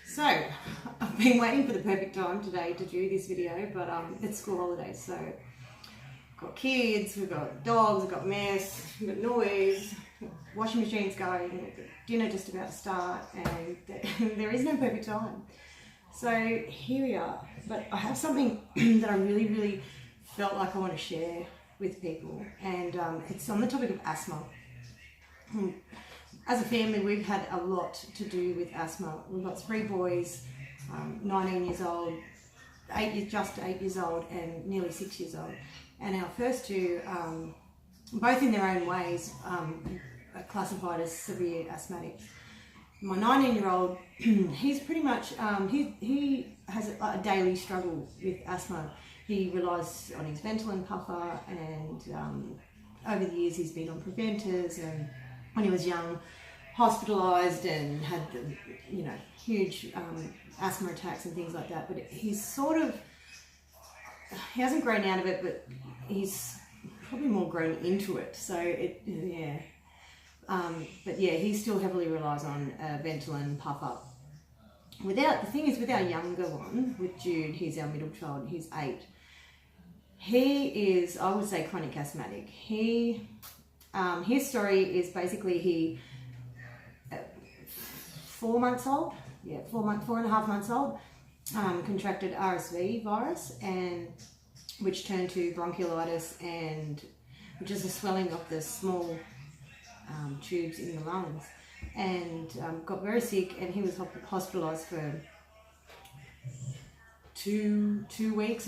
So, I've been waiting for the perfect time today to do this video, but it's school holidays, so we've got kids, we've got dogs, we've got mess, we've got noise, washing machine's going, we've got dinner just about to start, and there is no perfect time. So here we are, but I have something that I really felt like I want to share with people, and it's on the topic of asthma. As a family, we've had a lot to do with asthma. We've got 3 boys, 19 years old, just 8 years old, and nearly 6 years old. And our first 2, both in their own ways, are classified as severe asthmatics. My 19-year-old, he's pretty much, he has a daily struggle with asthma. He relies on his Ventolin puffer, and over the years he's been on preventers, and when he was young, hospitalised and had huge asthma attacks and things like that. But he's he hasn't grown out of it, but he's probably more grown into it. So but yeah, he still heavily relies on Ventolin puffer. The thing is, with our younger one, with Jude, he's our middle child, he's 8. He is, I would say, chronic asthmatic. His story is basically 4 months old, 4.5 months old, contracted RSV virus, and which turned to bronchiolitis, and which is a swelling of the small tubes in the lungs, and got very sick, and he was hospitalised for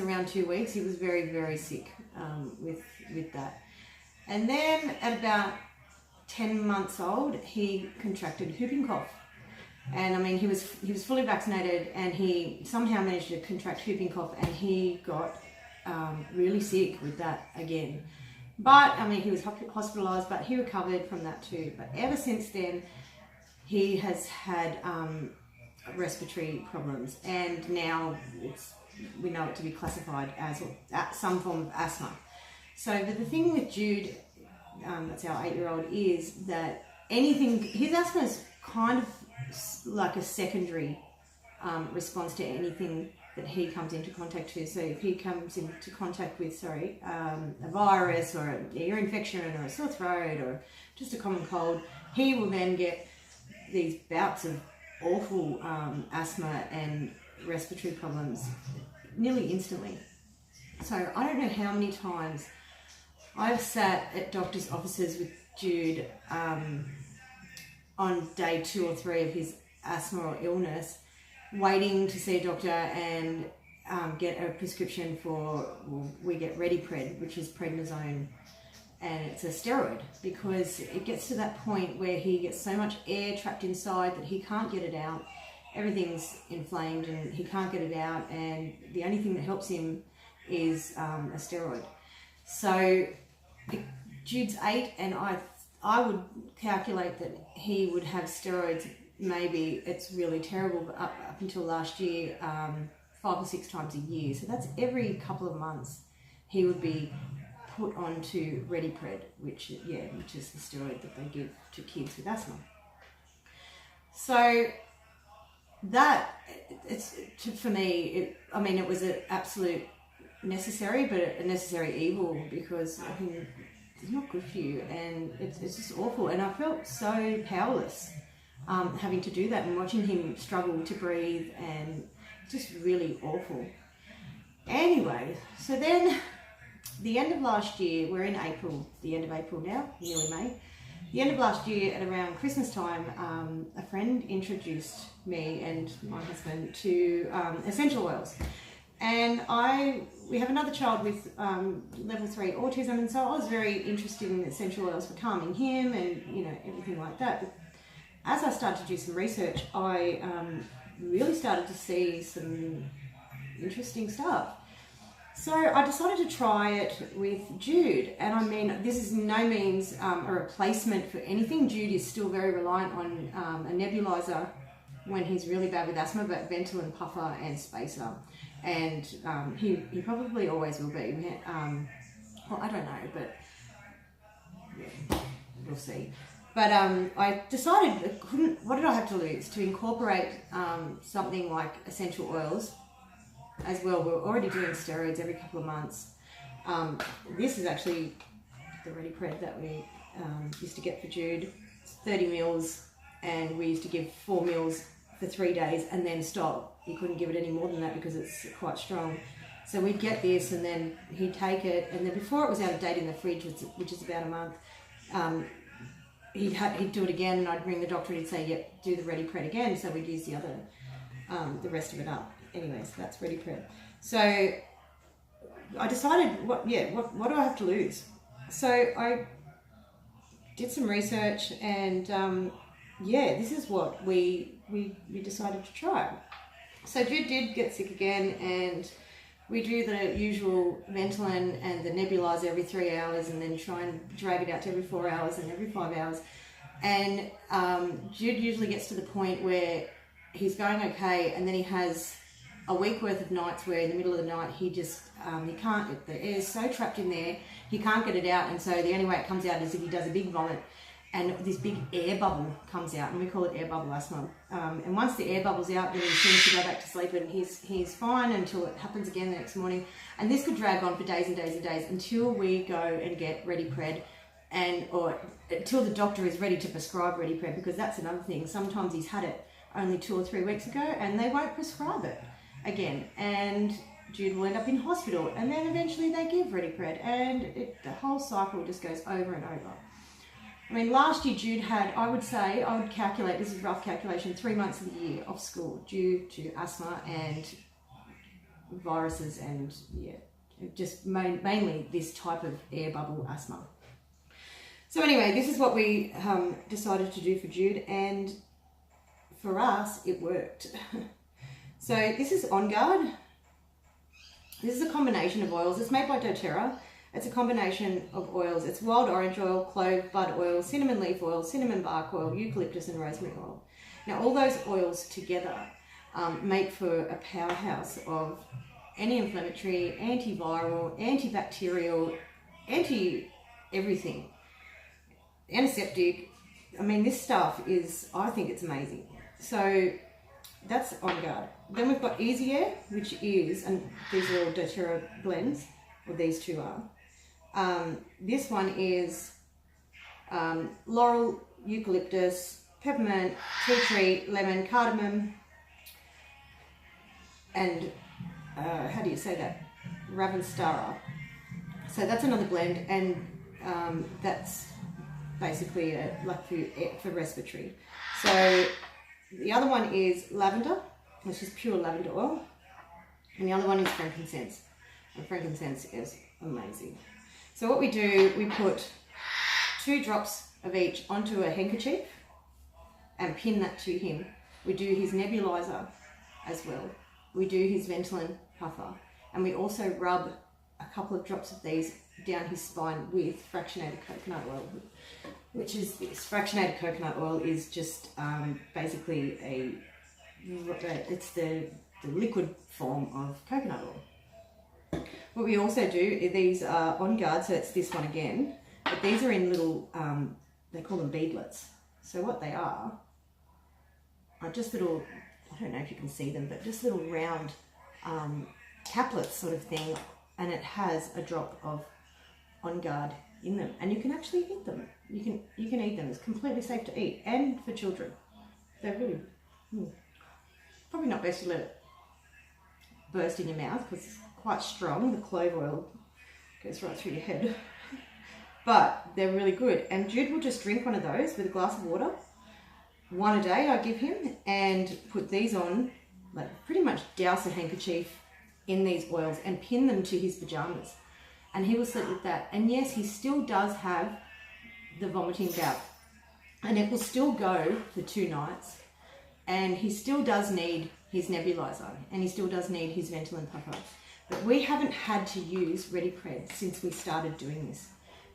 around 2 weeks. He was very sick with that. And then at about 10 months old, he contracted whooping cough. And I mean, he was fully vaccinated, and he somehow managed to contract whooping cough, and he got really sick with that again. But I mean, he was hospitalised, but he recovered from that too. But ever since then, he has had respiratory problems, and now we know it to be classified as some form of asthma. So, but the thing with Jude, that's our 8-year-old, is that his asthma is kind of like a secondary response to anything that he comes into contact with. So if he comes into contact with, a virus or an ear infection or a sore throat or just a common cold, he will then get these bouts of awful asthma and respiratory problems nearly instantly. So I don't know how many times I've sat at doctors' offices with Jude on day 2 or 3 of his asthma or illness, waiting to see a doctor and get a prescription we get Respiratory, which is prednisone, and it's a steroid, because it gets to that point where he gets so much air trapped inside that he can't get it out. Everything's inflamed and he can't get it out, and the only thing that helps him is a steroid. So Jude's 8, and I would calculate that he would have steroids, maybe it's really terrible, but up until last year, 5 or 6 times a year. So that's every couple of months he would be put onto Respiratory, which is the steroid that they give to kids with asthma. So for me, it was an absolute necessary, but a necessary evil, because it's not good for you, and it's just awful. And I felt so powerless having to do that, and watching him struggle to breathe, and just really awful. Anyway, so then the end of last year, we're in April, the end of April now, nearly May. The end of last year, at around Christmas time, a friend introduced me and my husband to essential oils. And we have another child with level 3 autism, and so I was very interested in essential oils for calming him and everything like that. But as I started to do some research, I really started to see some interesting stuff. So I decided to try it with Jude, and I mean, this is in no means a replacement for anything. Jude is still very reliant on a nebulizer when he's really bad with asthma, but Ventolin puffer and spacer, and he probably always will be. Well, I don't know, but yeah, we'll see. But I decided what did I have to lose? To incorporate something like essential oils as well. We're already doing steroids every couple of months. This is actually the Ready Pred that we used to get for Jude. It's 30 mils, and we used to give 4 mils for 3 days and then stop. You couldn't give it any more than that because it's quite strong. So we'd get this, and then he'd take it, and then before it was out of date in the fridge, which is about a month, he'd do it again, and I'd ring the doctor and he'd say, yep, do the Ready Pred again. So we'd use the rest of it up. Anyway, so that's Ready Pred. So I decided, what do I have to lose? So I did some research, and this is what we decided to try. So Jude did get sick again, and we do the usual Ventolin and the nebulizer every 3 hours, and then try and drag it out to every 4 hours and every 5 hours. And Jude usually gets to the point where he's going okay, and then he has a week worth of nights where in the middle of the night he just, he can't, the air is so trapped in there, he can't get it out, and so the only way it comes out is if he does a big vomit, and this big air bubble comes out, and we call it air bubble asthma. And once the air bubble's out, then he seems to go back to sleep, and he's fine until it happens again the next morning. And this could drag on for days and days and days until we go and get Ready Pred, or until the doctor is ready to prescribe Ready Pred, because that's another thing. Sometimes he's had it only 2 or 3 weeks ago, and they won't prescribe it again, and Jude will end up in hospital, and then eventually they give Ready Pred, and the whole cycle just goes over and over. I mean, last year Jude had, I would calculate, this is rough calculation, 3 months of the year off school due to asthma and viruses, and just mainly this type of air bubble asthma. So anyway, this is what we decided to do for Jude, and for us it worked. So this is On Guard. This is a combination of oils. It's made by doTERRA. It's a combination of oils. It's wild orange oil, clove bud oil, cinnamon leaf oil, cinnamon bark oil, eucalyptus and rosemary oil. Now all those oils together make for a powerhouse of anti-inflammatory, antiviral, antibacterial, anti-everything, antiseptic. I mean, this stuff is, I think it's amazing. So that's On Guard. Then we've got Easy Air, which is, and these are all doTERRA blends, or these two are. This one is laurel, eucalyptus, peppermint, tea tree, lemon, cardamom, and how do you say that? Ravenstara. So that's another blend, and that's basically like for respiratory. So the other one is lavender, which is pure lavender oil, and the other one is frankincense. And frankincense is amazing. So what we do, we put 2 drops of each onto a handkerchief and pin that to him. We do his nebulizer as well. We do his Ventolin puffer, and we also rub a couple of drops of these down his spine with fractionated coconut oil, which is this. Fractionated coconut oil is just basically it's the liquid form of coconut oil. What we also do, these are On Guard, so it's this one again, but these are in little, they call them beadlets. So what they are just little, I don't know if you can see them, but just little round caplets sort of thing, and it has a drop of On Guard in them, and you can actually eat them. You can eat them. It's completely safe to eat, and for children. They're really probably not best to let it burst in your mouth because it's quite strong. The clove oil goes right through your head, but they're really good. And Jude will just drink one of those with a glass of water. 1 a day I give him, and put these on, like pretty much douse a handkerchief in these oils and pin them to his pajamas, and he will sleep with that. And yes, he still does have the vomiting bout, and it will still go for 2 nights, and he still does need his nebulizer, and he still does need his Ventolin puffer. But we haven't had to use Ready Pred since we started doing this.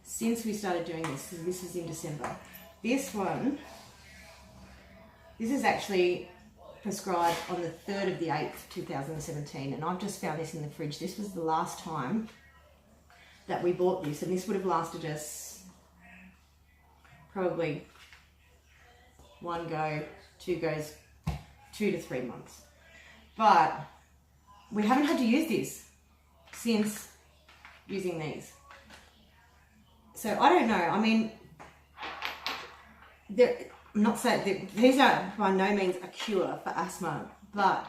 So this is in December. This one, this is actually prescribed on the 3rd of the 8th, 2017, and I've just found this in the fridge. This was the last time that we bought this, and this would have lasted us probably one go, two goes, 2 to 3 months. But we haven't had to use this since using these. So I don't know. I mean, I'm not saying that these are by no means a cure for asthma, but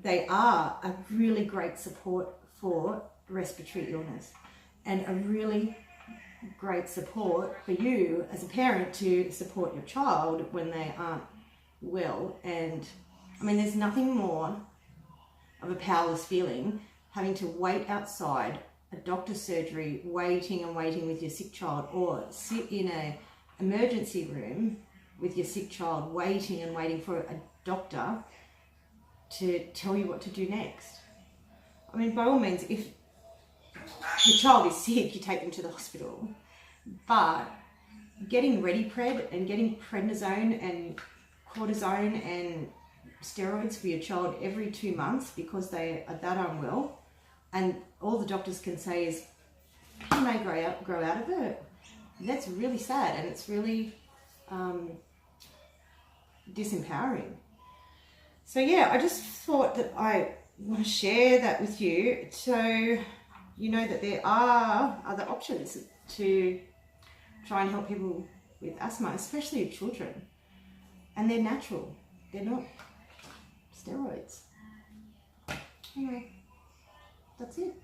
they are a really great support for respiratory illness, and a really great support for you as a parent to support your child when they aren't well. And I mean, there's nothing more of a powerless feeling having to wait outside a doctor's surgery, waiting and waiting with your sick child, or sit in a emergency room with your sick child, waiting and waiting for a doctor to tell you what to do next. I mean, by all means, if your child is sick, you take them to the hospital, but getting ReadyPred and getting prednisone and cortisone and steroids for your child every 2 months because they are that unwell, and all the doctors can say is he may grow out of it, that's really sad, and it's really disempowering. So yeah, I just thought that I want to share that with you, so you know that there are other options to try and help people with asthma, especially children, and they're natural, they're not steroids. Anyway, that's it.